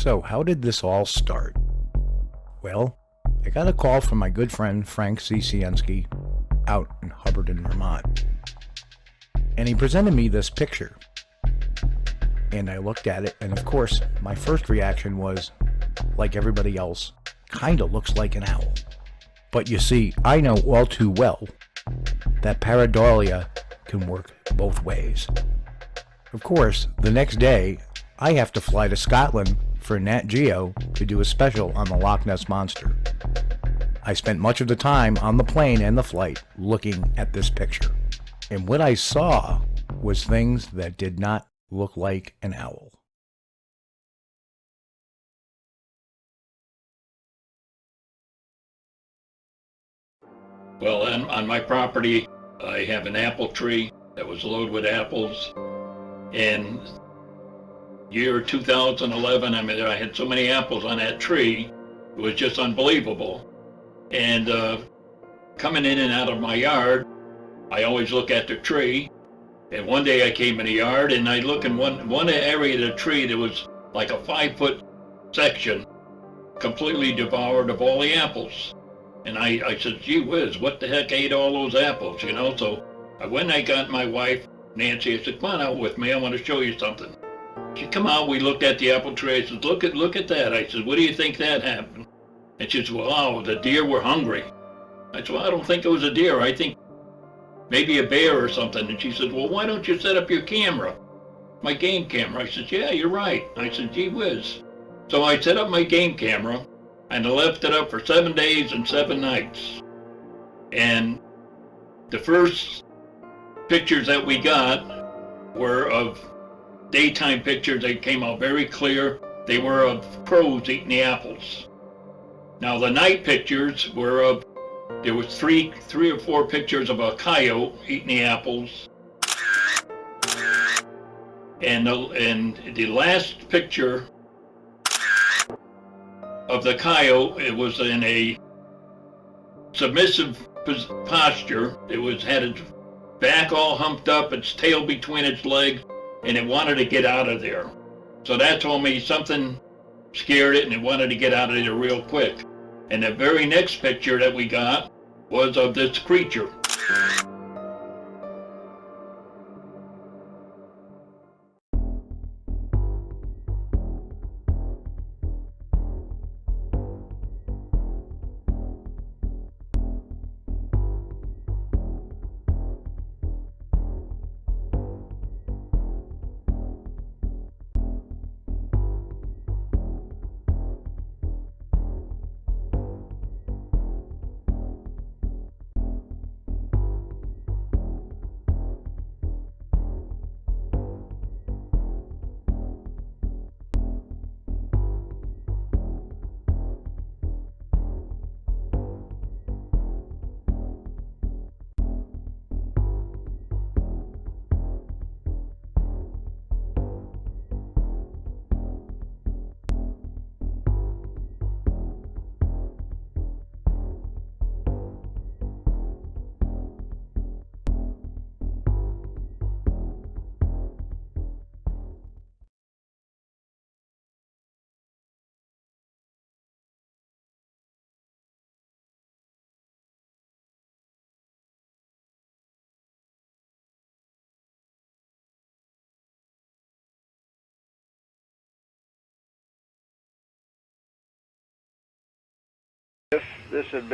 So how did this all start? Well, I got a call from my good friend Frank Cicienski out in Hubbardton, Vermont. And he presented me this picture. And I looked at it, and of course, my first reaction was, like everybody else, kinda looks like an owl. But you see, I know all too well that pareidolia can work both ways. Of course, the next day, I have to fly to Scotland for NatGeo to do a special on the Loch Ness Monster. I spent much of the time on the plane and the flight looking at this picture. And what I saw was things that did not look like an owl. Well, on my property, I have an apple tree that was loaded with apples. And year 2011, I mean, I had so many apples on that tree, it was just unbelievable. And coming in and out of my yard, I always look at the tree. And one day I came in the yard and I look in one area of the tree that was like a 5-foot section, completely devoured of all the apples. And I said, gee whiz, what the heck ate all those apples, you know? So when I got my wife, Nancy, I said, come on out with me, I want to show you something. She come out, we looked at the apple tree, I said, look at that. I said, what do you think that happened? And she said, wow, the deer were hungry. I said, well, I don't think it was a deer, I think maybe a bear or something. And she said, well, why don't you set up your camera, my game camera? I said, yeah, you're right. I said, gee whiz. So I set up my game camera, and I left it up for 7 days and 7 nights. And the first pictures that we got were of daytime pictures. They came out very clear. They were of crows eating the apples. Now the night pictures were of, there was three or four pictures of a coyote eating the apples. And the last picture of the coyote, it was in a submissive posture. It had its back all humped up, its tail between its legs, and it wanted to get out of there. So that told me something scared it and it wanted to get out of there real quick. And the very next picture that we got was of this creature. If this had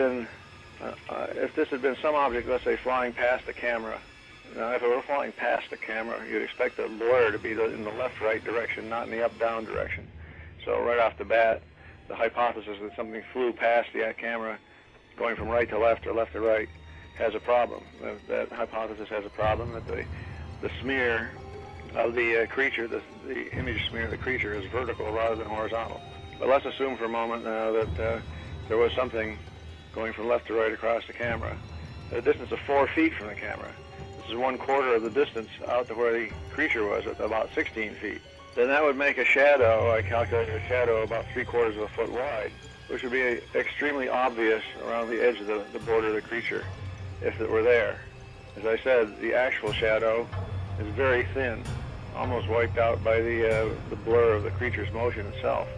been some object, let's say flying past the camera, now if it were flying past the camera, you'd expect the blur to be in the left-right direction, not in the up-down direction. So right off the bat, the hypothesis that something flew past the camera, going from right to left or left to right, has a problem. That hypothesis has a problem. That the smear of the creature, the image smear of the creature, is vertical rather than horizontal. But let's assume for a moment now that there was something going from left to right across the camera, at a distance of 4 feet from the camera. This is 1/4 of the distance out to where the creature was, at about 16 feet. Then that would make a shadow, I calculated a shadow about 3/4 of a foot wide, which would be extremely obvious around the edge of the border of the creature if it were there. As I said, the actual shadow is very thin, almost wiped out by the blur of the creature's motion itself.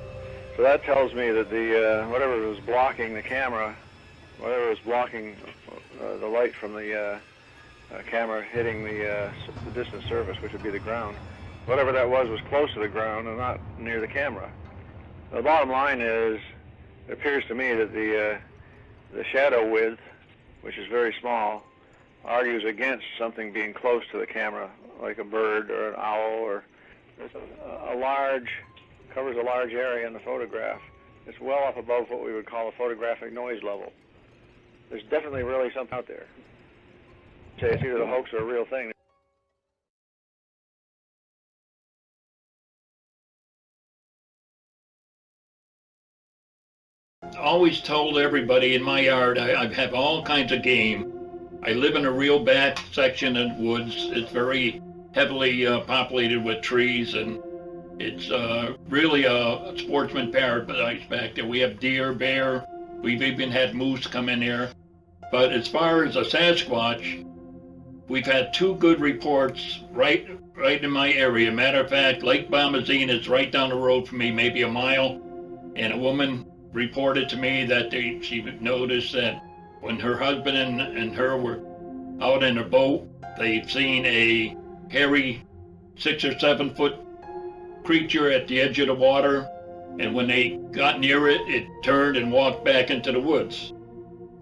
So that tells me that the whatever was blocking the camera, whatever was blocking the light from the camera hitting the distant surface, which would be the ground, whatever that was close to the ground and not near the camera. The bottom line is, it appears to me that the shadow width, which is very small, argues against something being close to the camera, like a bird or an owl, or there's covers a large area in the photograph. It's well up above what we would call a photographic noise level. There's definitely really something out there. Say it's either a hoax or a real thing. Always told everybody in my yard I have all kinds of game. I live in a real back section of woods. It's very heavily populated with trees, and it's really a sportsman paradise back there. We have deer, bear, we've even had moose come in here. But as far as a Sasquatch, we've had 2 good reports right in my area. Matter of fact, Lake Bombazine is right down the road from me, maybe a mile, and a woman reported to me that she noticed that when her husband and her were out in a boat, they'd seen a hairy 6 or 7 foot creature at the edge of the water, and when they got near it, it turned and walked back into the woods.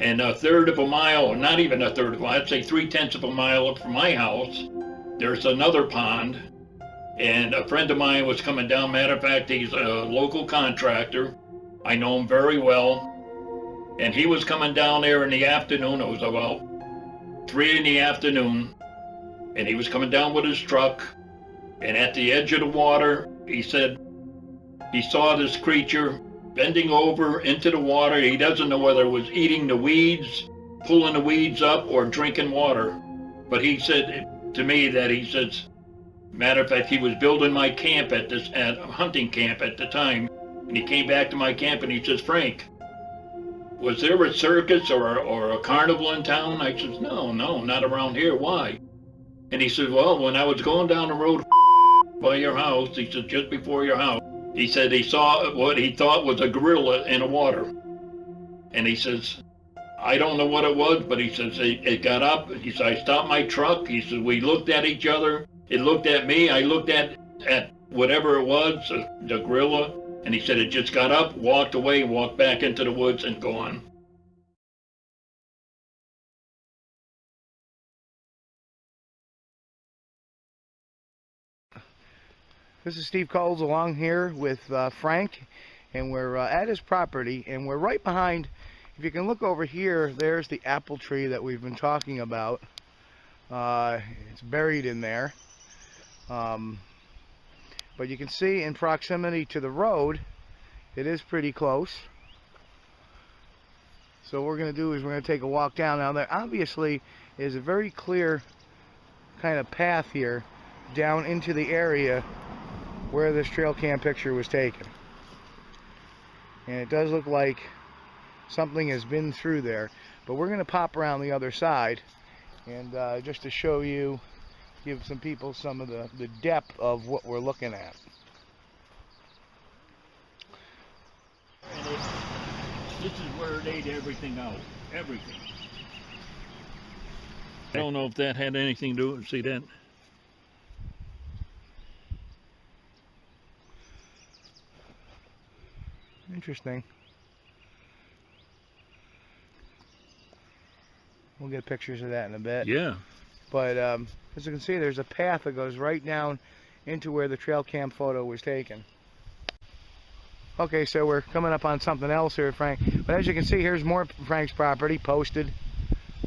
And a third of a mile, or not even a third of a mile, I'd say 3/10 of a mile up from my house, there's another pond, and a friend of mine was coming down. Matter of fact, he's a local contractor. I know him very well. And he was coming down there in the afternoon. It was about 3 in the afternoon. And he was coming down with his truck. And at the edge of the water, he said he saw this creature bending over into the water. He doesn't know whether it was eating the weeds, pulling the weeds up, or drinking water. But he said to me that he says, matter of fact, he was building my camp at a hunting camp at the time. And he came back to my camp and he says, Frank, was there a circus or a carnival in town? I said, no, not around here. Why? And he said, well, when I was going down the road by your house, he said, just before your house, he said he saw what he thought was a gorilla in the water. And he says, I don't know what it was, but he says it got up. He said, I stopped my truck. He said, we looked at each other. It looked at me. I looked at whatever it was, the gorilla. And he said it just got up, walked away, walked back into the woods, and gone. This is Steve Kulls along here with Frank, and we're at his property, and we're right behind, if you can look over here, there's the apple tree that we've been talking about. It's buried in there. But you can see in proximity to the road, it is pretty close. So what we're going to do is we're going to take a walk down. Now there obviously is a very clear kind of path here down into the area where this trail cam picture was taken. And it does look like something has been through there. But we're going to pop around the other side and just to show you, give some people some of the depth of what we're looking at. And this is where it ate everything out. Everything. I don't know if that had anything to do with it. See that? Interesting. We'll get pictures of that in a bit. Yeah. But as you can see, there's a path that goes right down into where the trail cam photo was taken. Okay, so we're coming up on something else here, Frank. But as you can see, here's more Frank's property posted.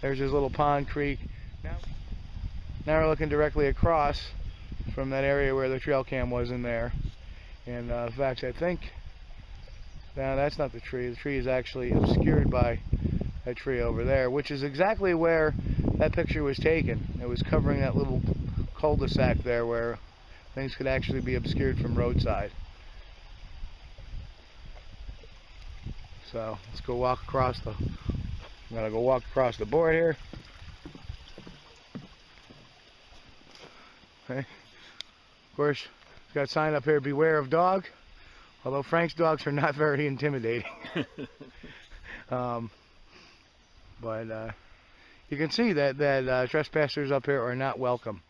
There's his little pond creek. Now we're looking directly across from that area where the trail cam was in there. And in fact, I think, no, that's not the tree. The tree is actually obscured by that tree over there, which is exactly where that picture was taken. It was covering that little cul-de-sac there where things could actually be obscured from roadside. So let's go walk across the, I'm gonna go walk across the board here. Okay. Of course, it's got a sign up here, beware of dog. Although Frank's dogs are not very intimidating. But you can see that trespassers up here are not welcome.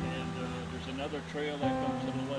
And there's another trail that comes to the